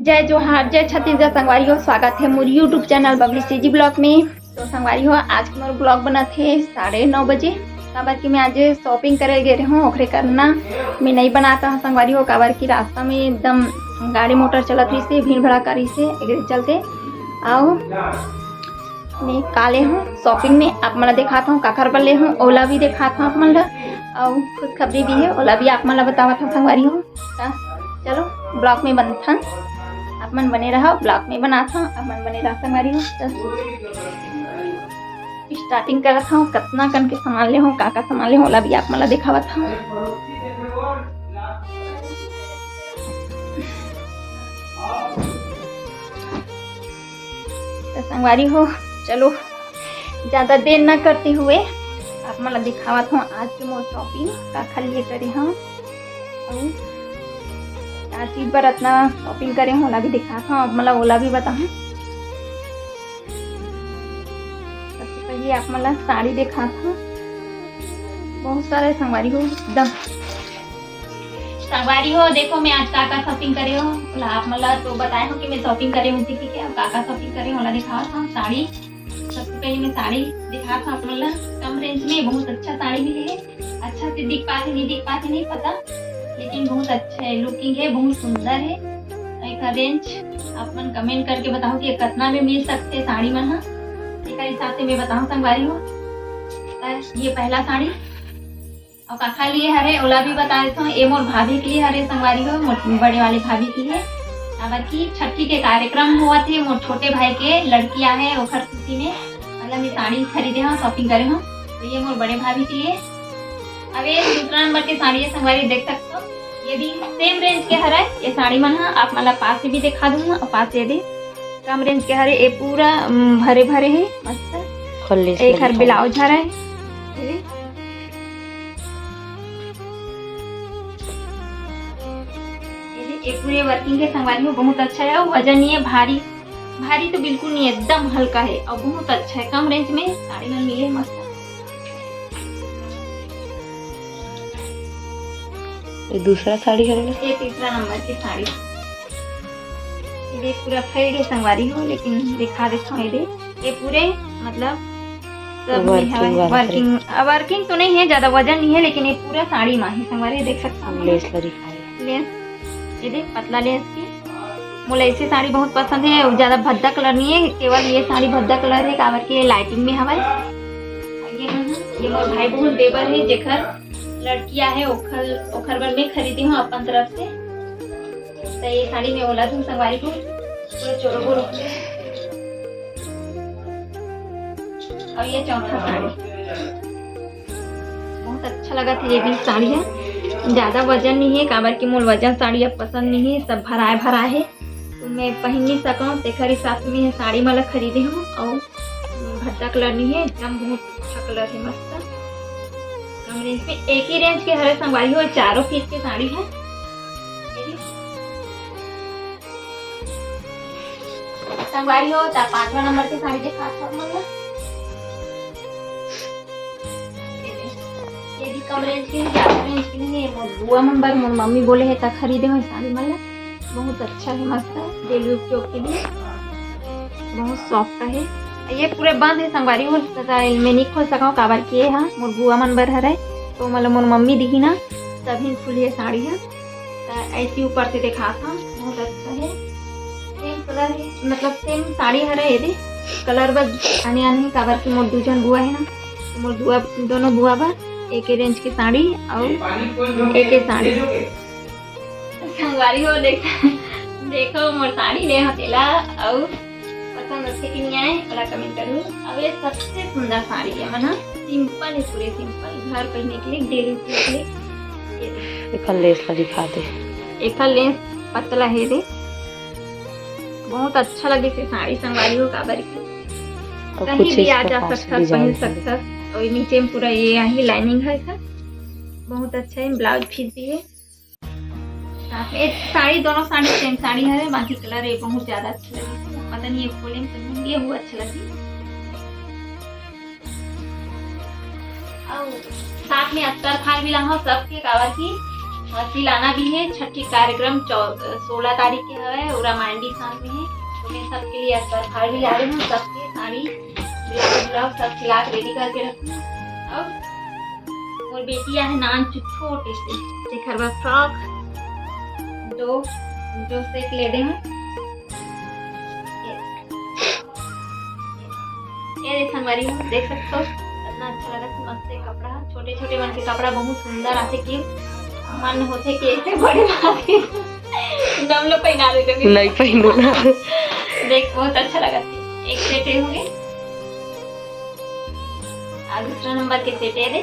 जय जोहार, जय छत्तीसगढ़ संगवारी हो। स्वागत है मोर YouTube channel Babli CG blog में। तो संगवारी हो, आज के मोर ब्लॉग बना थे 9:30 बजे। काबर कि मैं आज शॉपिंग करे गए हूँ, ओखरे करना मैं नहीं बनाता हूँ संगवारी हो। काबर कि रास्ता में एकदम गाड़ी मोटर चलत रही से, भीड़ भड़का रही से, एक चलते आओ मैं काले हूँ शॉपिंग में। आप मला दिखाता हूँ काकर बल्ले हूँ, ओला भी दिखाता हूँ आप मन ला, और खुद खबरी भी है, ओला भी आप मन ला बतावत हूँ संगवारी हो। चलो ब्लॉग में बनता, आप मन बने रहो, ब्लॉग में बनाता हूँ, आप मन बने रहा संगवारी हो। स्टार्टिंग करत हूँ, कितना कन के सामान ले हूँ, का सामान ले हूँ, ओला भी आप मला दिखावत हूँ। तो संगवारी हो, चलो ज़्यादा देर न करते हुए आप मला दिखावत हूँ आज के मोर शॉपिंग का खलिए करे हम, क्या चीज़ पर इतना शॉपिंग करे हूँ, ओला भी दिखाता हूँ, मतलब ओला भी बताऊँ। सबसे पहले आप मतलब साड़ी दिखाता हूँ, बहुत सारे संगवारी हो एकदम। संगवारी हो देखो मैं आज का शॉपिंग करे हूँ, बोला आप मतलब तो बताए हो कि मैं शॉपिंग करे हूँ, ठीक है का शॉपिंग करे हूँ, ओला दिखाता हूँ। साड़ी सबसे पहले मैं साड़ी दिखाता हूँ, मतलब कम रेंज में बहुत अच्छा साड़ी भी है, अच्छा से दिख पाते नहीं पता, लेकिन बहुत अच्छा है, लुकिंग है, बहुत सुंदर है। एक रेंज आप मन कमेंट करके बताओ कि कितना में मिल सकते हैं साड़ी मन, एक हिसाब से मैं बताऊँ संगवारी हो। ये पहला साड़ी और काका लिए हरे, ओला भी बता देता हूँ, ये मोर भाभी के लिए हरे संगवारी हो, मोर बड़े वाले भाभी की है। काबर की छठी के कार्यक्रम हुआ थे, मोर छोटे भाई के लड़कियां है, ओखर खुशी में मतलब मैं साड़ी खरीदे हूँ, शॉपिंग करे हूँ। तो ये मोर बड़े भाभी के लिए। अब ये दूसरा नंबर के साड़ी है संगवारी, देख सकते हो, ये भी सेम रेंज के हरे ये साड़ी मन है। आप मतलब पास से भी दिखा दूंगा, और पास से भी कम रेंज के हरे, ये पूरा भरे भरे है मस्त। एक हर ब्लाउज हरा है, ये पूरे वर्किंग के संगवारी में बहुत अच्छा है, और वजन नहीं है, भारी तो बिल्कुल नहीं है, एकदम हल्का है और बहुत अच्छा है, कम रेंज में साड़ी में मिले मस्त। ये दूसरा साड़ी है, ये तीसरा नंबर की साड़ी, ये पूरा फेड है संगवारी हो, लेकिन दिखा देता हूँ। ये पूरे मतलब सब वर्किंग तो नहीं है, ज्यादा वजन नहीं है, लेकिन ये पूरा साड़ी में है संगवारी, देख सकते हैं। लेस ये देख, पतला लेस की, मुझे ऐसी साड़ी बहुत पसंद है, ज्यादा भद्दा कलर नहीं है, केवल ये साड़ी भद्दा कलर है, काबर के लाइटिंग में हवा। ये मोर भाई बहुत देवर है, जेखर लड़कियां है, ओखर बर में खरीदी हूँ अपन तरफ से। तो ये साड़ी में ओला दूँ संगवारी को, पूरा चोरो। और ये चौथा साड़ी बहुत अच्छा लगा था, ये भी साड़ी है, ज़्यादा वजन नहीं है, काबर की मोल वजन साड़ी अब पसंद नहीं है, सब भरा है, तो मैं पहन नहीं सकूँ, तेखर हिसाब से मैं साड़ी वाला खरीदे हूँ। और भद्दा कलर नहीं है, एकदम बहुत अच्छा कलर है, मस्त कम रेंज में। एक ही रेंज के हरे संगवारी हो, 4 पीस की साड़ी है। संगवारी हो तो 5वां नंबर की साड़ी दिखाता हूँ, ये भी कम रेंज की है, ज्यादा रेंज की नहीं है, बुआ नंबर मोर मम्मी बोले है तक खरीदे हो साड़ी मतलब बहुत अच्छा है, मस्त है, डेली उपयोग के लिए बहुत सॉफ्ट है। ये पूरे बंद है संगवारी हो, मैं नहीं खोल सका, काबर किए हाँ मोर बुआ नंबर हरे, तो मतलब मोर मम्मी दिखी ना तभी खुली है साड़ी है। ऐसी ऊपर से देखा था, बहुत अच्छा है, सेम कलर है, मतलब सेम साड़ी हरे, ये कलर बस आने है, काबर की मोर 2 जन बुआ है ना, तो मोर बुआ दोनों बुआ बा एक ही रेंज की साड़ी और एक ही साड़ी संगवारी हो। देखो मोर साड़ी ले हतेला और पसंद अच्छे की नहीं आए, बड़ा कमेंट करूँ। अब ये सबसे सुंदर साड़ी है मना, सिंपल है, पूरे सिंपल, घर पहनने के लिए, डेली के लिए। एक लेस दिखा दे, एक लेस पतला है दे, बहुत अच्छा लगे से साड़ी संगवारी हो, काबर कहीं भी आ जा सकता, पहन सकता। और नीचे में पूरा ये यहाँ लाइनिंग है सर, बहुत अच्छा है, ब्लाउज फिट भी है। साड़ी दोनों साड़ी सेम साड़ी है, बाकी कलर है बहुत ज्यादा अच्छा लगे, पता नहीं ये खोले में ये हुआ अच्छा लगे। और साथ में अस्तर खाल भी लगा सबके, काबर की सिलाना भी है। छठी कार्यक्रम 16 तारीख के है और रामायणी शाम में है। तो मैं सबके लिए अस्तर फाड़ भी ला रही हूँ। सबके साड़ी ब्लाउज सब सिला के रेडी करके रखी हूँ। अब और बेटियां है नान छोटे से देखा फ्रॉक जो सेट ले दे हूँ। ये देखने वाली हूँ, देख सकते हो इतना अच्छा लगा। मस्त है कपड़ा, छोटे छोटे मन के कपड़ा बहुत सुंदर आते कि मन होते कि ऐसे बड़े बात हम लोग पहना देते नहीं पहनू ना। देख बहुत अच्छा लगा। एक सेट हो गए और दूसरा नंबर के सेट है।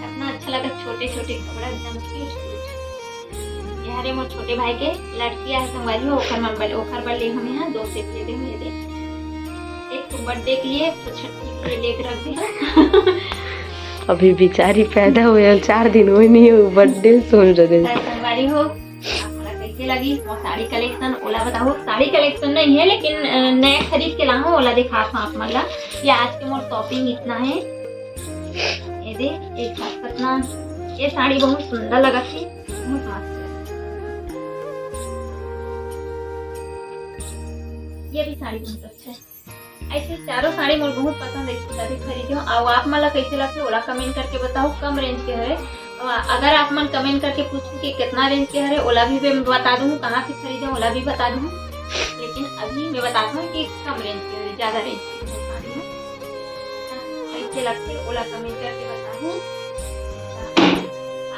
इतना अच्छा लगा, छोटे छोटे कपड़ा एकदम क्यूट। यारे मोर छोटे भाई के लड़कियां है संगवारी हो ओखर बल ले हम यहाँ 2 सेट ले दे हुए दे। एक तो बर्थडे के लिए, एक तो छठी के लिए लेकर रख दिया। अभी बेचारी पैदा हुए और 4 दिन हुए नहीं हो बर्थडे सोच रहे संगवारी हो। कैसे लगी वो साड़ी कलेक्शन ओला बताओ। साड़ी कलेक्शन नहीं है लेकिन नया खरीद के ला हूँ ओला दिखा था आप मला कि आज के मोर शॉपिंग इतना है। ये दे एक साथ कितना ये साड़ी बहुत सुंदर लगा थी, बहुत मस्त। ये भी साड़ी बहुत अच्छा है। ऐसे चारों साड़ी मोर बहुत पसंद है, खरीदी हूँ। और आप मला कैसे लगते ओला कमेंट करके बताओ। कम रेंज के है, अगर आप मन कमेंट करके पूछो कि कितना रेंज के है ओला भी मैं बता दूँ, कहाँ से खरीदे ओला भी बता दूँ। लेकिन अभी मैं बताता हूँ कि कम रेंज के है, ज़्यादा रेंज के साड़ी है। कैसे लगते ओला कमेंट करके बताऊँ।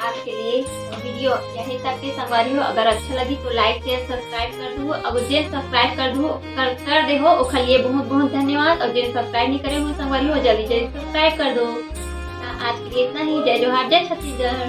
आज के लिए वीडियो यही तक के संगवारी हो। अगर अच्छा लगी तो लाइक शेयर सब्सक्राइब कर दो। अब जे सब्सक्राइब कर दे हो ओखर लिए बहुत बहुत धन्यवाद। और जे सब्सक्राइब नहीं करे हो संगवारी हो जल्दी जल्दी सब्सक्राइब कर दो। आज के लिए इतना ही। जय जोहार, जय छत्तीसगढ़।